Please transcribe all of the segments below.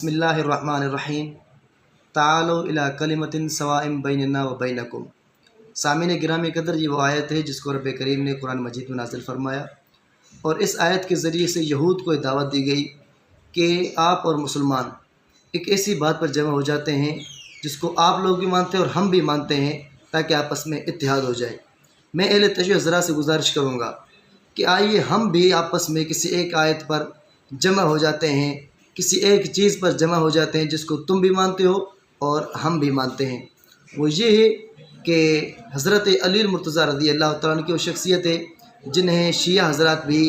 बिस्मिल्लाहिर्रहमानिर्रहीम। तालो इला कलिमतिन सवाइम बैनना व बैनकुम। सामीन गिरामी कदर, ये वो आयत है जिसको रब करीम ने कुरान मजीद में नाज़िल फरमाया, और इस आयत के ज़रिए से यहूद को दावत दी गई कि आप और मुसलमान एक ऐसी बात पर जमा हो जाते हैं जिसको आप लोग भी मानते हैं और हम भी मानते हैं, ताकि आपस में इत्तिहाद हो जाए। मैं अहले तशय्युह ज़रा से गुजारिश करूँगा कि आइए हम भी आपस में किसी एक आयत पर जमा हो जाते हैं, किसी एक चीज़ पर जमा हो जाते हैं जिसको तुम भी मानते हो और हम भी मानते हैं। वो ये है कि हज़रत अली मुर्तज़ा रज़ी अल्लाह तआला अन्हु की वो शख्सियत है जिन्हें शिया हज़रात भी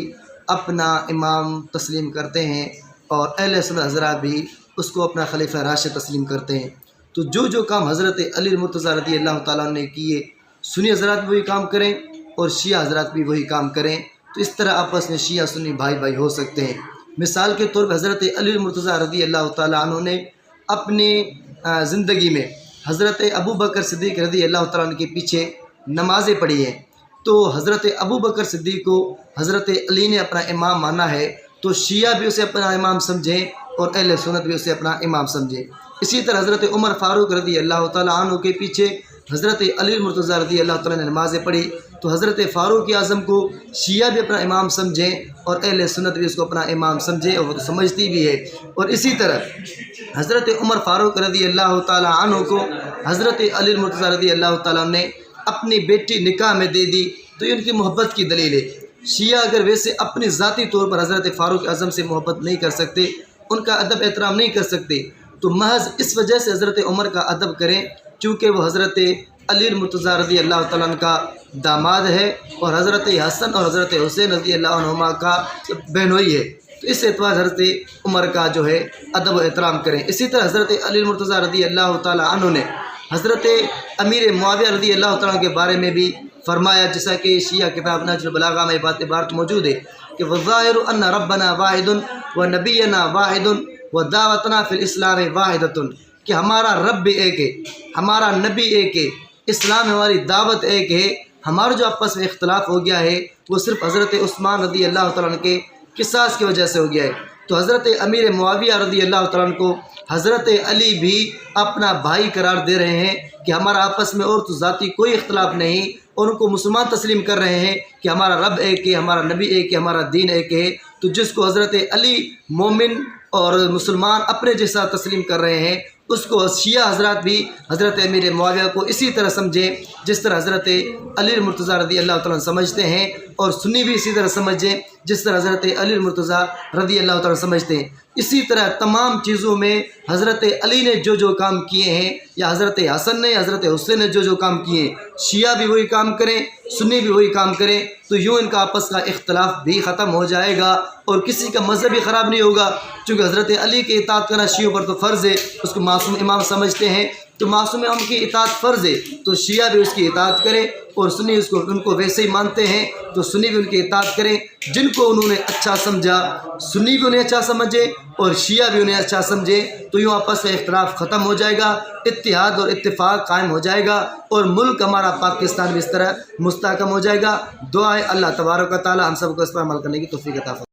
अपना इमाम तस्लीम करते हैं और अहले सुन्नत हज़रात भी उसको अपना खलीफा राशिद तस्लीम करते हैं। तो जो काम हज़रत अली मुर्तज़ा रज़ी अल्लाह तआला अन्हु ने किए, सुन्नी हज़रात भी वही काम करें और शिया हज़रात भी वही काम करें, तो इस तरह आपस में शिया सुन्नी भाई भाई हो सकते हैं। मिसाल के तौर पर हज़रत अली मुर्तज़ा रज़ी अल्लाह तआला अन्हु ने अपनी ज़िंदगी में हज़रत अबू बकर सिद्दीक़ रज़ी अल्लाह तआला अन्हु के पीछे नमाज़ें पढ़ी हैं। तो हज़रत अबू बकर सिद्दीक़ को हज़रत अली ने अपना इमाम माना है, तो शिया भी उसे अपना इमाम समझें और अहले सुन्नत भी उसे अपना इमाम समझें। इसी तरह हज़रत उमर फ़ारूक रज़ी अल्लाह तआला अन्हु के पीछे हज़रत अली मुर्तज़ा रज़ी अल्लाह तआला ने नमाज़ें पढ़ी, तो हज़रत फ़ारूक आज़म को शिया भी अपना इमाम समझें और अहले सुन्नत भी उसको अपना इमाम समझें, और वो तो समझती भी है। और इसी तरह हज़रत उमर फ़ारूक रज़ी अल्लाह तआला अन्हु को हज़रत अली मुर्तज़ा रज़ी अल्लाह तआला ने अपनी बेटी निकाह में दे दी, तो ये उनकी मोहब्बत की दलील है। शिया अगर वैसे अपने ज़ाती तौर पर हज़रत फ़ारूक आज़म से मोहब्बत नहीं कर सकते, उनका अदब एहतराम नहीं कर सकते, तो महज़ इस वजह से हज़रत उमर का अदब करें चूँकि वो हज़रत अली मुर्तज़ा रज़ी अल्लाह तआला अन्हु का दामाद है और हज़रत हसन और हज़रत हुसैन रज़ी अल्लाह अन्हुमा का बहनोई है, तो इस एतबार हज़रत उमर का जो है अदब व एहतराम करें। इसी तरह हज़रत अली मुर्तज़ा रज़ी अल्लाह तआला अन्हु ने हज़रत अमीर मुआविया रज़ी अल्लाह तआला के बारे में भी फरमाया, जैसा कि शिया किताब नहजुल बलागा में इबारत मौजूद है कि वज़ाहिरु अन्न रब्बना वाहिदुन व नबियना वाहिदुन व दावतना फिल इस्लाम वाहिदतुन, कि हमारा रब भी एक है, हमारा नबी एक है, इस्लाम में हमारी दावत एक है। हमारा जो आपस में इख्तलाफ हो गया है वो सिर्फ हज़रत उस्मान रज़ी अल्लाह तआला अन्हु के किसास की वजह से हो गया है। तो हज़रत अमीर मुआविया रज़ी अल्लाह तआला अन्हु को हज़रत अली भी अपना भाई करार दे रहे हैं कि हमारा आपस में और तो ज़ाती कोई इख्तलाफ नहीं, और उनको मुसलमान तस्लीम कर रहे हैं कि हमारा रब एक है, हमारा नबी एक है, हमारा दीन एक है। तो जिसको हज़रत अली मोमिन और मुसलमान अपने जैसा तस्लीम कर रहे हैं, उसको शिया हज़रात भी हज़रत अमीर मुआविया को इसी तरह समझें जिस तरह हज़रत अली मुर्तज़ा रज़ी अल्लाह तआला समझते हैं, और सुन्नी भी इसी तरह समझें जिस तरह हज़रत अली मुर्तज़ा रज़ी अल्लाह तआला समझते हैं। इसी तरह तमाम चीज़ों में हज़रत अली ने जो काम किए हैं, या हज़रत हसन ने, हज़रत हुसैन ने जो काम किए हैं, शिया भी वही काम करें, सुन्नी भी वही काम करें, तो यूँ इनका आपस का इख्तलाफ भी ख़त्म हो जाएगा और किसी का मज़हब भी ख़राब नहीं होगा। चूँकि हज़रत अली की इताअत करना शियों पर तो फ़र्ज़ है, उसको मासूम इमाम समझते हैं, तो मासूम इमाम की इताअत फ़र्ज़ है, तो शिया भी उसकी इताअत करें, और सुन्नी उसको उनको वैसे ही मानते हैं तो सुन्नी भी उनकी इताअत करें। जिनको उन्होंने अच्छा समझा, सुन्नी भी उन्हें अच्छा समझे और शिया भी उन्हें अच्छा समझे, तो यूँ आपस में इख्तलाफ ख़त्म हो जाएगा, इत्तिहाद और इत्तिफ़ाक़ कायम हो जाएगा, और मुल्क हमारा पाकिस्तान भी इस तरह मुस्तहकम हो जाएगा। दुआ है अल्लाह तबारक व तआला हम सबको इस पर अमल करने की तौफ़ीक़ अता फरमाए।